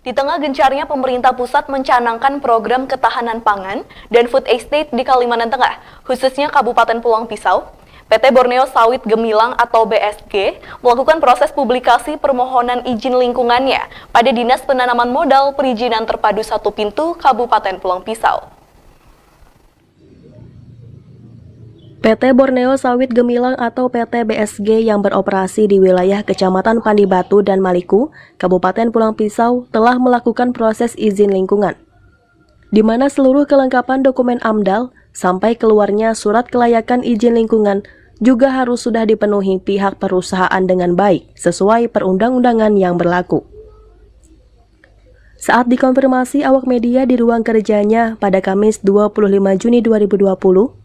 Di tengah gencarnya pemerintah pusat mencanangkan program ketahanan pangan dan food estate di Kalimantan Tengah, khususnya Kabupaten Pulang Pisau, PT Borneo Sawit Gemilang atau BSG melakukan proses publikasi permohonan izin lingkungannya pada Dinas Penanaman Modal Perizinan Terpadu Satu Pintu Kabupaten Pulang Pisau. PT Borneo Sawit Gemilang atau PT BSG yang beroperasi di wilayah Kecamatan Pandibatu dan Maliku, Kabupaten Pulang Pisau telah melakukan proses izin lingkungan, di mana seluruh kelengkapan dokumen AMDAL sampai keluarnya surat kelayakan izin lingkungan juga harus sudah dipenuhi pihak perusahaan dengan baik sesuai perundang-undangan yang berlaku. Saat dikonfirmasi awak media di ruang kerjanya pada Kamis 25 Juni 2020,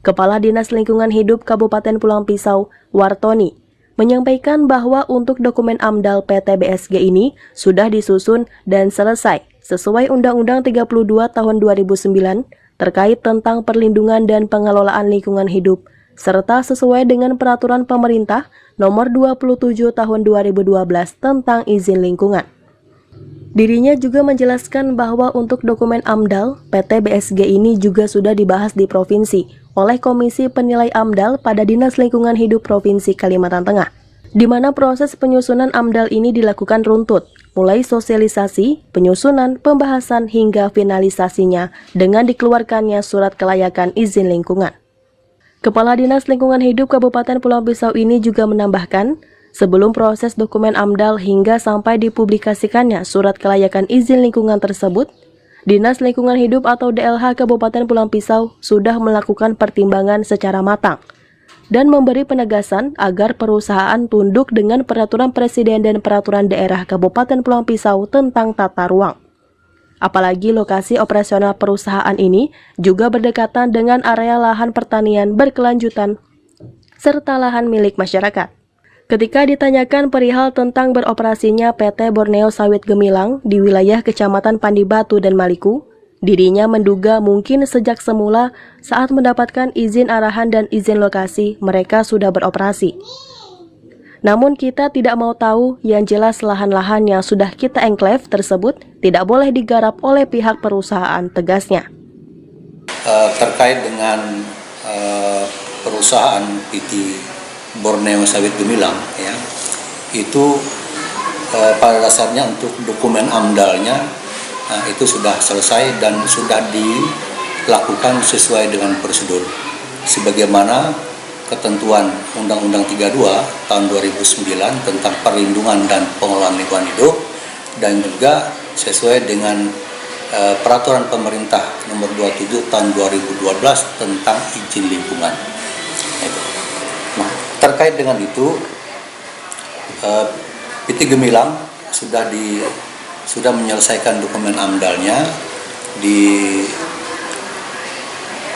Kepala Dinas Lingkungan Hidup Kabupaten Pulang Pisau, Wartoni, menyampaikan bahwa untuk dokumen AMDAL PT BSG ini sudah disusun dan selesai sesuai Undang-Undang 32 tahun 2009 terkait tentang perlindungan dan pengelolaan lingkungan hidup, serta sesuai dengan Peraturan Pemerintah Nomor 27 Tahun 2012 tentang izin lingkungan. Dirinya juga menjelaskan bahwa untuk dokumen AMDAL, PT BSG ini juga sudah dibahas di provinsi oleh Komisi Penilai AMDAL pada Dinas Lingkungan Hidup Provinsi Kalimantan Tengah, di mana proses penyusunan AMDAL ini dilakukan runtut, mulai sosialisasi, penyusunan, pembahasan, hingga finalisasinya dengan dikeluarkannya surat kelayakan izin lingkungan. Kepala Dinas Lingkungan Hidup Kabupaten Pulang Pisau ini juga menambahkan, sebelum proses dokumen AMDAL hingga sampai dipublikasikannya surat kelayakan izin lingkungan tersebut, Dinas Lingkungan Hidup atau DLH Kabupaten Pulang Pisau sudah melakukan pertimbangan secara matang dan memberi penegasan agar perusahaan tunduk dengan Peraturan Presiden dan Peraturan Daerah Kabupaten Pulang Pisau tentang tata ruang. Apalagi lokasi operasional perusahaan ini juga berdekatan dengan area lahan pertanian berkelanjutan serta lahan milik masyarakat. Ketika ditanyakan perihal tentang beroperasinya PT Borneo Sawit Gemilang di wilayah Kecamatan Pandibatu dan Maliku, dirinya menduga mungkin sejak semula saat mendapatkan izin arahan dan izin lokasi mereka sudah beroperasi. Namun kita tidak mau tahu, yang jelas lahan-lahan yang sudah kita engklave tersebut tidak boleh digarap oleh pihak perusahaan, tegasnya. Terkait dengan perusahaan PT Borneo Sawit Gemilang, ya, itu pada dasarnya untuk dokumen AMDAL-nya itu sudah selesai dan sudah dilakukan sesuai dengan prosedur sebagaimana ketentuan Undang-Undang 32 tahun 2009 tentang perlindungan dan pengelolaan lingkungan hidup dan juga sesuai dengan Peraturan Pemerintah Nomor 27 tahun 2012 tentang izin lingkungan. Nah, terkait dengan itu, PT Gemilang sudah menyelesaikan dokumen AMDAL-nya di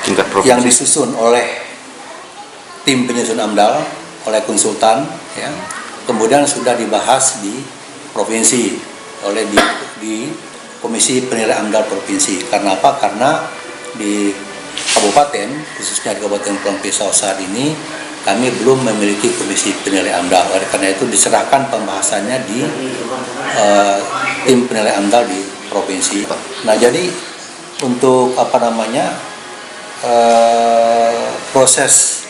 tingkat provinsi yang disusun oleh tim penyusun AMDAL oleh konsultan, ya. Kemudian sudah dibahas di provinsi oleh di Komisi Penilai AMDAL Provinsi. Karena apa? Karena di kabupaten, khususnya di Kabupaten Pulang Pisau saat ini kami belum memiliki komisi penilai AMDAL. Oleh karena itu diserahkan pembahasannya di tim penilai AMDAL di provinsi. Nah, jadi untuk proses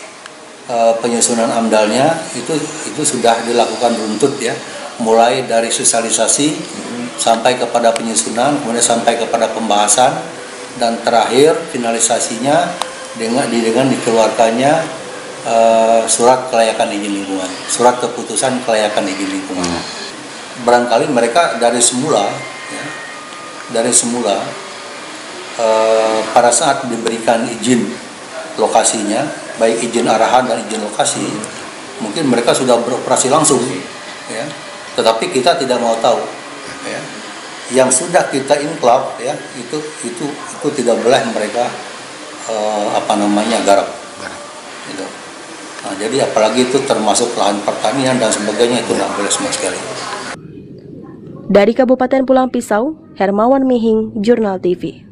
penyusunan AMDAL-nya itu sudah dilakukan runtut, ya, mulai dari sosialisasi sampai kepada penyusunan, kemudian sampai kepada pembahasan dan terakhir finalisasinya dengan dikeluarkannya surat kelayakan izin lingkungan, surat keputusan kelayakan izin lingkungan. Barangkali mereka dari semula pada saat diberikan izin lokasinya, baik izin arahan dan izin lokasi, mungkin mereka sudah beroperasi langsung, ya. Tetapi kita tidak mau tahu, ya. Yang sudah kita inklave, ya, itu tidak boleh mereka garap. Gitu. Nah, jadi apalagi itu termasuk lahan pertanian dan sebagainya, itu tidak boleh sama sekali. Dari Kabupaten Pulang Pisau, Hermawan Mihing, Jurnal TV.